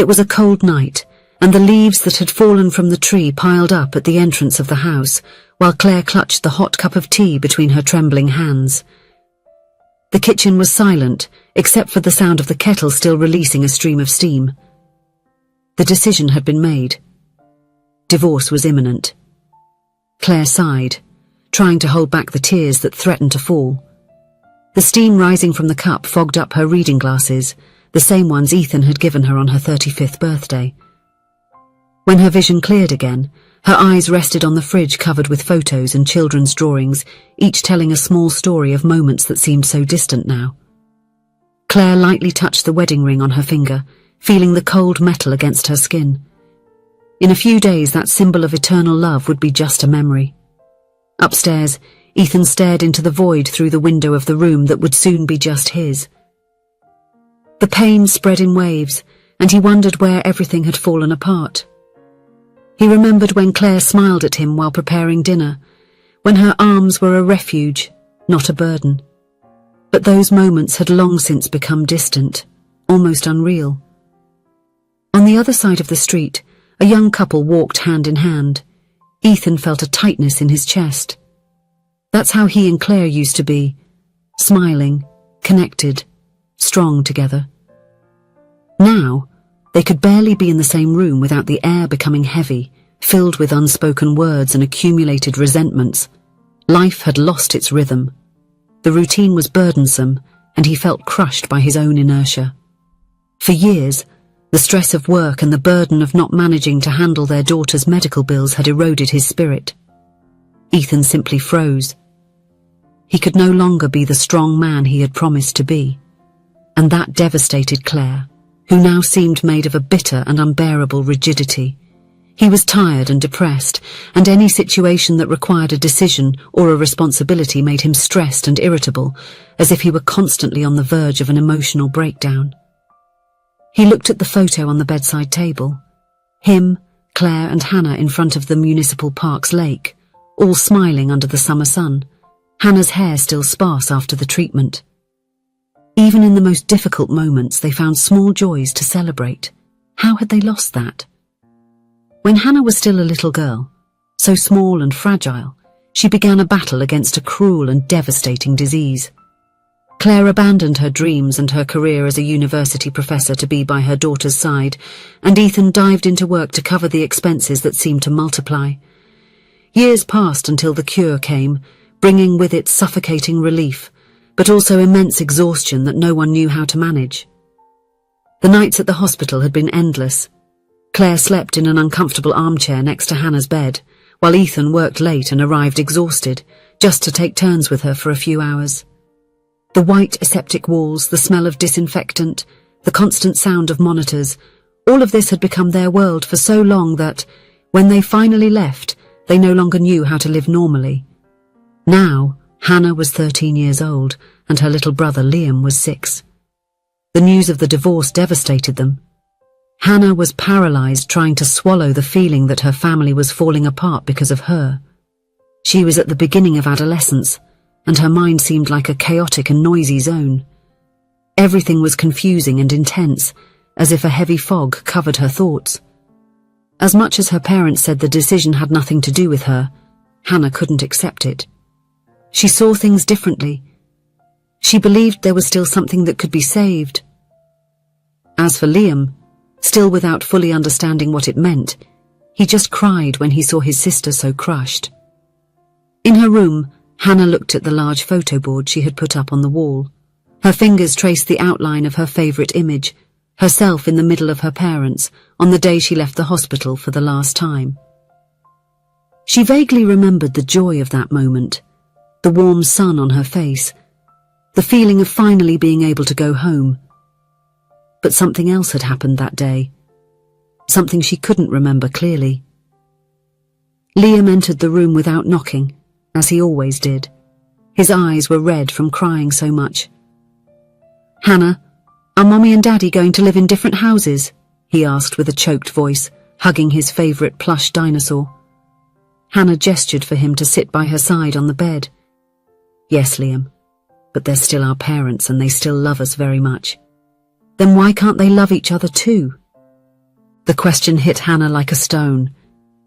It was a cold night, and the leaves that had fallen from the tree piled up at the entrance of the house, while Claire clutched the hot cup of tea between her trembling hands. The kitchen was silent, except for the sound of the kettle still releasing a stream of steam. The decision had been made. Divorce was imminent. Claire sighed, trying to hold back the tears that threatened to fall. The steam rising from the cup fogged up her reading glasses, the same ones Ethan had given her on her 35th birthday. When her vision cleared again, her eyes rested on the fridge covered with photos and children's drawings, each telling a small story of moments that seemed so distant now. Claire lightly touched the wedding ring on her finger, feeling the cold metal against her skin. In a few days, that symbol of eternal love would be just a memory. Upstairs, Ethan stared into the void through the window of the room that would soon be just his. The pain spread in waves, and he wondered where everything had fallen apart. He remembered when Claire smiled at him while preparing dinner, when her arms were a refuge, not a burden. But those moments had long since become distant, almost unreal. On the other side of the street, a young couple walked hand in hand. Ethan felt a tightness in his chest. That's how he and Claire used to be, smiling, connected, strong together. Now, they could barely be in the same room without the air becoming heavy, filled with unspoken words and accumulated resentments. Life had lost its rhythm. The routine was burdensome, and he felt crushed by his own inertia. For years, the stress of work and the burden of not managing to handle their daughter's medical bills had eroded his spirit. Ethan simply froze. He could no longer be the strong man he had promised to be, and that devastated Claire, who now seemed made of a bitter and unbearable rigidity. He was tired and depressed, and any situation that required a decision or a responsibility made him stressed and irritable, as if he were constantly on the verge of an emotional breakdown. He looked at the photo on the bedside table. Him, Claire and Hannah in front of the municipal park's lake, all smiling under the summer sun, Hannah's hair still sparse after the treatment. Even in the most difficult moments, they found small joys to celebrate. How had they lost that? When Hannah was still a little girl, so small and fragile, she began a battle against a cruel and devastating disease. Claire abandoned her dreams and her career as a university professor to be by her daughter's side, and Ethan dived into work to cover the expenses that seemed to multiply. Years passed until the cure came, bringing with it suffocating relief, but also immense exhaustion that no one knew how to manage. The nights at the hospital had been endless. Claire slept in an uncomfortable armchair next to Hannah's bed, while Ethan worked late and arrived exhausted, just to take turns with her for a few hours. The white aseptic walls, the smell of disinfectant, the constant sound of monitors, all of this had become their world for so long that, when they finally left, they no longer knew how to live normally. Now, Hannah was 13 years old, and her little brother Liam was 6. The news of the divorce devastated them. Hannah was paralyzed, trying to swallow the feeling that her family was falling apart because of her. She was at the beginning of adolescence, and her mind seemed like a chaotic and noisy zone. Everything was confusing and intense, as if a heavy fog covered her thoughts. As much as her parents said the decision had nothing to do with her, Hannah couldn't accept it. She saw things differently. She believed there was still something that could be saved. As for Liam, still without fully understanding what it meant, he just cried when he saw his sister so crushed. In her room, Hannah looked at the large photo board she had put up on the wall. Her fingers traced the outline of her favorite image, herself in the middle of her parents, on the day she left the hospital for the last time. She vaguely remembered the joy of that moment, the warm sun on her face, the feeling of finally being able to go home. But something else had happened that day, something she couldn't remember clearly. Liam entered the room without knocking, as he always did. His eyes were red from crying so much. "Hannah, are Mommy and Daddy going to live in different houses?" he asked with a choked voice, hugging his favorite plush dinosaur. Hannah gestured for him to sit by her side on the bed. "Yes, Liam, but they're still our parents and they still love us very much." "Then why can't they love each other too?" The question hit Hannah like a stone.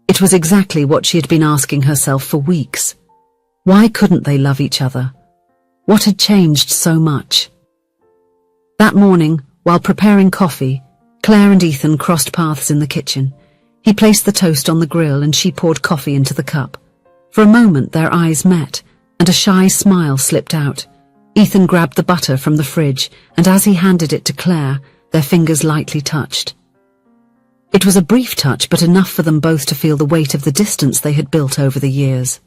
It was exactly what she had been asking herself for weeks. Why couldn't they love each other? What had changed so much? That morning, while preparing coffee, Claire and Ethan crossed paths in the kitchen. He placed the toast on the grill and she poured coffee into the cup. For a moment their eyes met, and a shy smile slipped out. Ethan grabbed the butter from the fridge, and as he handed it to Claire, their fingers lightly touched. It was a brief touch, but enough for them both to feel the weight of the distance they had built over the years.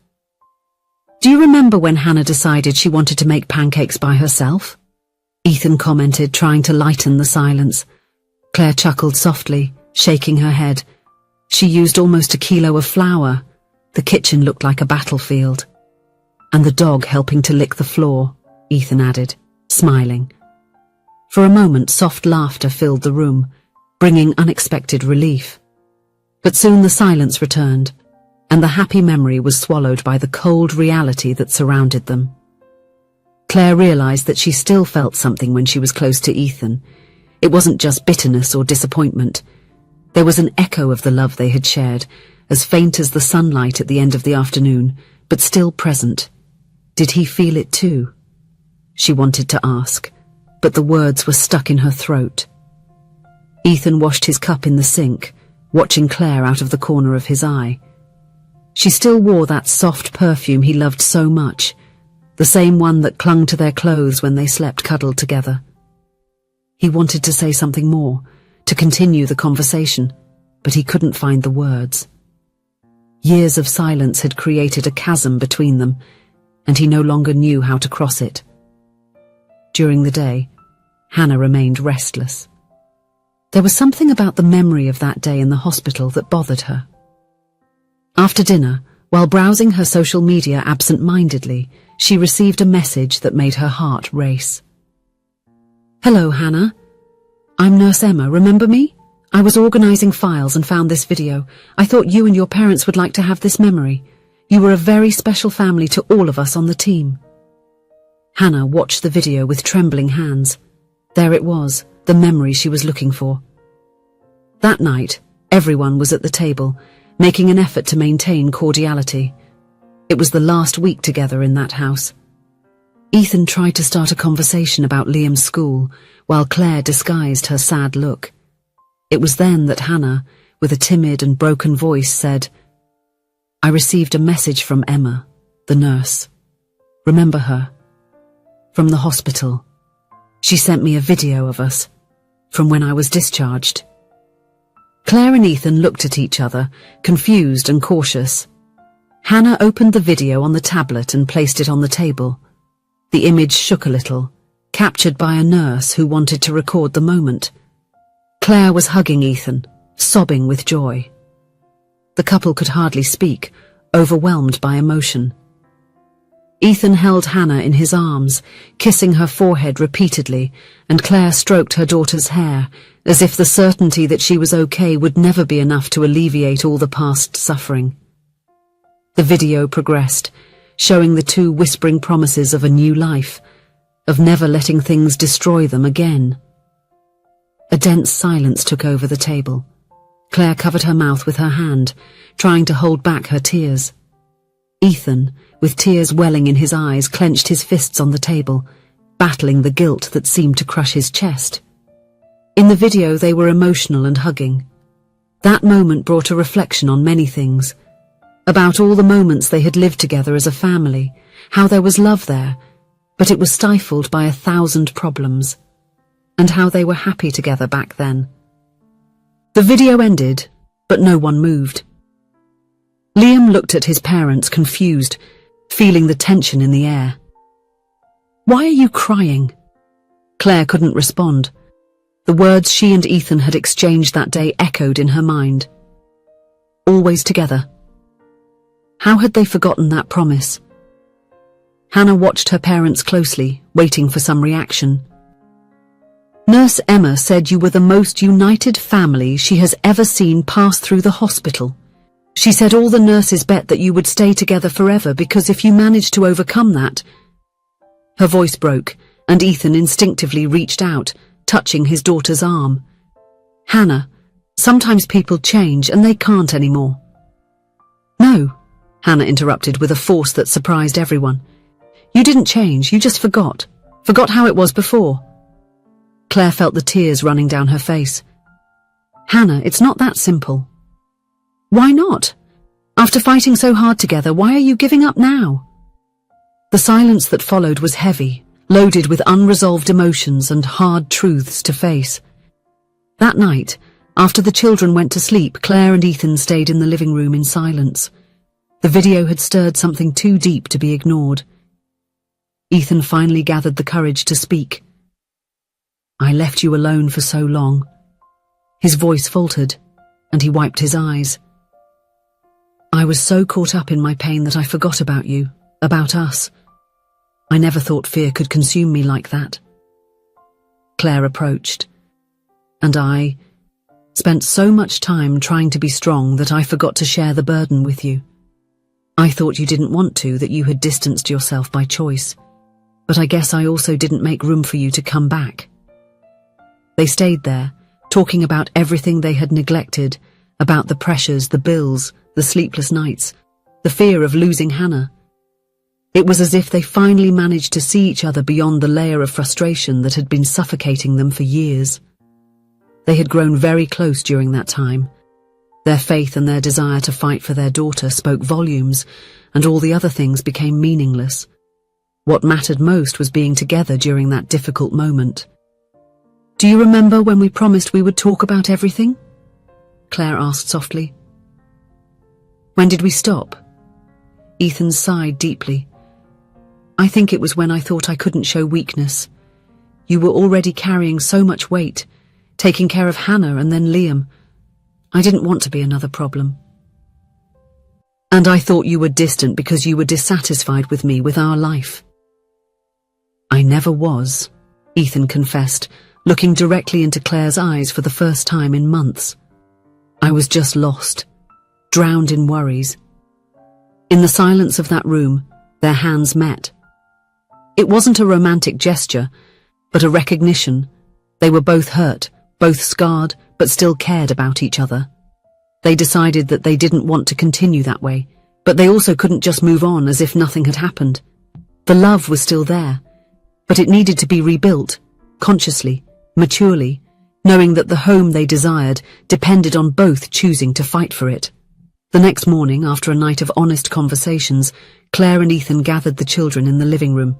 "Do you remember when Hannah decided she wanted to make pancakes by herself?" Ethan commented, trying to lighten the silence. Claire chuckled softly, shaking her head. "She used almost 1 kilo of flour. The kitchen looked like a battlefield. And the dog helping to lick the floor," Ethan added, smiling. For a moment, soft laughter filled the room, bringing unexpected relief. But soon the silence returned, and the happy memory was swallowed by the cold reality that surrounded them. Claire realized that she still felt something when she was close to Ethan. It wasn't just bitterness or disappointment. There was an echo of the love they had shared, as faint as the sunlight at the end of the afternoon, but still present. Did he feel it too? She wanted to ask, but the words were stuck in her throat. Ethan washed his cup in the sink, watching Claire out of the corner of his eye. She still wore that soft perfume he loved so much, the same one that clung to their clothes when they slept cuddled together. He wanted to say something more, to continue the conversation, but he couldn't find the words. Years of silence had created a chasm between them, and he no longer knew how to cross it. During the day, Hannah remained restless. There was something about the memory of that day in the hospital that bothered her. After dinner, while browsing her social media absent-mindedly, she received a message that made her heart race. "Hello, Hannah. I'm Nurse Emma, remember me? I was organizing files and found this video. I thought you and your parents would like to have this memory. You were a very special family to all of us on the team." Hannah watched the video with trembling hands. There it was, the memory she was looking for. That night, everyone was at the table, making an effort to maintain cordiality. It was the last week together in that house. Ethan tried to start a conversation about Liam's school, while Claire disguised her sad look. It was then that Hannah, with a timid and broken voice, said, "I received a message from Emma, the nurse. Remember her? From the hospital. She sent me a video of us, from when I was discharged." Claire and Ethan looked at each other, confused and cautious. Hannah opened the video on the tablet and placed it on the table. The image shook a little, captured by a nurse who wanted to record the moment. Claire was hugging Ethan, sobbing with joy. The couple could hardly speak, overwhelmed by emotion. Ethan held Hannah in his arms, kissing her forehead repeatedly, and Claire stroked her daughter's hair, as if the certainty that she was okay would never be enough to alleviate all the past suffering. The video progressed, showing the two whispering promises of a new life, of never letting things destroy them again. A dense silence took over the table. Claire covered her mouth with her hand, trying to hold back her tears. Ethan, with tears welling in his eyes, clenched his fists on the table, battling the guilt that seemed to crush his chest. In the video they were emotional and hugging. That moment brought a reflection on many things, about all the moments they had lived together as a family, how there was love there, but it was stifled by 1,000 problems, and how they were happy together back then. The video ended, but no one moved. Liam looked at his parents, confused, feeling the tension in the air. "Why are you crying?" Claire couldn't respond. The words she and Ethan had exchanged that day echoed in her mind. Always together. How had they forgotten that promise? Hannah watched her parents closely, waiting for some reaction. "Nurse Emma said you were the most united family she has ever seen pass through the hospital. She said all the nurses bet that you would stay together forever because if you managed to overcome that..." Her voice broke, and Ethan instinctively reached out, touching his daughter's arm. "Hannah, Sometimes people change and they can't anymore. No, Hannah interrupted with a force that surprised everyone. You didn't change, you just forgot. Forgot how it was before. Claire felt the tears running down her face. Hannah, it's not that simple. Why not? After fighting so hard together, why are you giving up now? The silence that followed was heavy, loaded with unresolved emotions and hard truths to face. That night, after the children went to sleep, Claire and Ethan stayed in the living room in silence. The video had stirred something too deep to be ignored. Ethan finally gathered the courage to speak. I left you alone for so long. His voice faltered, and he wiped his eyes. I was so caught up in my pain that I forgot about you, about us. I never thought fear could consume me like that. Claire approached, and I spent so much time trying to be strong that I forgot to share the burden with you. I thought you didn't want to, that you had distanced yourself by choice. But I guess I also didn't make room for you to come back. They stayed there, talking about everything they had neglected, about the pressures, the bills, the sleepless nights, the fear of losing Hannah. It was as if they finally managed to see each other beyond the layer of frustration that had been suffocating them for years. They had grown very close during that time. Their faith and their desire to fight for their daughter spoke volumes, and all the other things became meaningless. What mattered most was being together during that difficult moment. Do you remember when we promised we would talk about everything? Claire asked softly. When did we stop? Ethan sighed deeply. I think it was when I thought I couldn't show weakness. You were already carrying so much weight, taking care of Hannah and then Liam. I didn't want to be another problem. And I thought you were distant because you were dissatisfied with me, with our life. I never was, Ethan confessed, looking directly into Claire's eyes for the first time in months. I was just lost, drowned in worries. In the silence of that room, their hands met. It wasn't a romantic gesture, but a recognition. They were both hurt, both scarred, but still cared about each other. They decided that they didn't want to continue that way, but they also couldn't just move on as if nothing had happened. The love was still there, but it needed to be rebuilt, consciously, maturely, knowing that the home they desired depended on both choosing to fight for it. The next morning, after a night of honest conversations, Claire and Ethan gathered the children in the living room.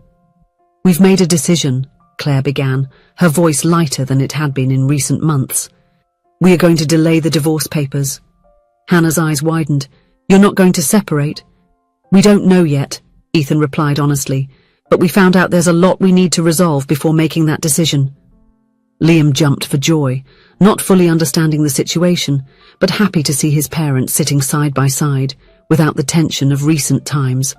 We've made a decision, Claire began, her voice lighter than it had been in recent months. We are going to delay the divorce papers. Hannah's eyes widened. You're not going to separate? We don't know yet, Ethan replied honestly, but we found out there's a lot we need to resolve before making that decision. Liam jumped for joy, not fully understanding the situation, but happy to see his parents sitting side by side, without the tension of recent times.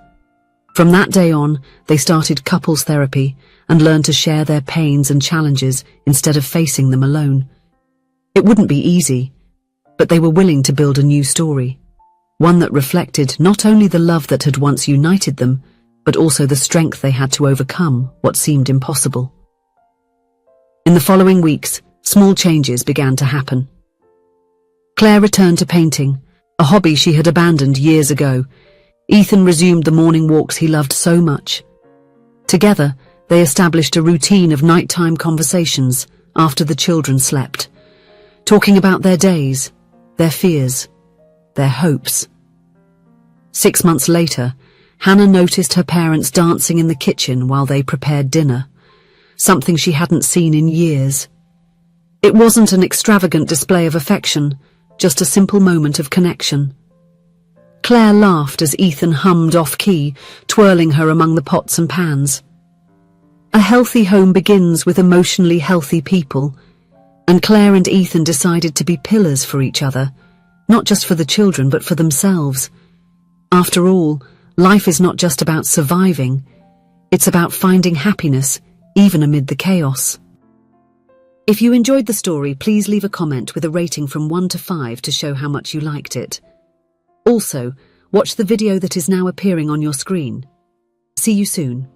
From that day on, they started couples therapy and learned to share their pains and challenges instead of facing them alone. It wouldn't be easy, but they were willing to build a new story, one that reflected not only the love that had once united them, but also the strength they had to overcome what seemed impossible. In the following weeks, small changes began to happen. Claire returned to painting, a hobby she had abandoned years ago. Ethan resumed the morning walks he loved so much. Together, they established a routine of nighttime conversations after the children slept, talking about their days, their fears, their hopes. 6 months later, Hannah noticed her parents dancing in the kitchen while they prepared dinner, something she hadn't seen in years. It wasn't an extravagant display of affection, just a simple moment of connection. Claire laughed as Ethan hummed off-key, twirling her among the pots and pans. A healthy home begins with emotionally healthy people, and Claire and Ethan decided to be pillars for each other, not just for the children but for themselves. After all, life is not just about surviving, it's about finding happiness, even amid the chaos. If you enjoyed the story, please leave a comment with a rating from 1 to 5 to show how much you liked it. Also, watch the video that is now appearing on your screen. See you soon.